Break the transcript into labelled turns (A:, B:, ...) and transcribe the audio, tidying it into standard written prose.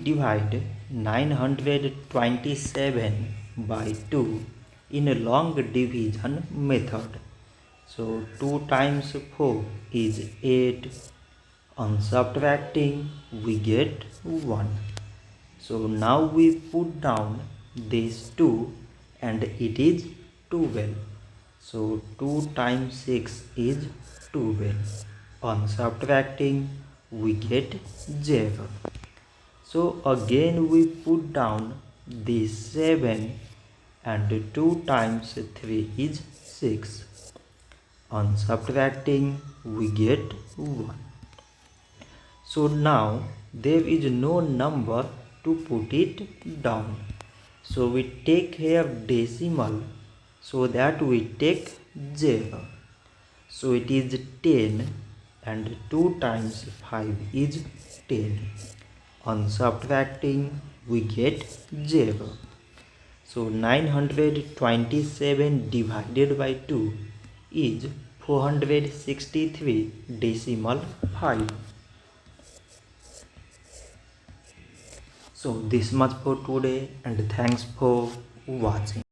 A: divide 927 by 2 in a long division method. So 2 times 4 is 8. On subtracting we get 1. So now we put down these 2 and it is 12. So 2 times 6 is 12. On subtracting we get 0. So again we put down this 7 and 2 times 3 is 6. On subtracting we get 1. So now there is no number to put it down. So we take here decimal so that we take 0. So it is 10 and 2 times 5 is 10. On subtracting we get 0. So 927 divided by 2 is 463 decimal 5. So this much for today and thanks for watching.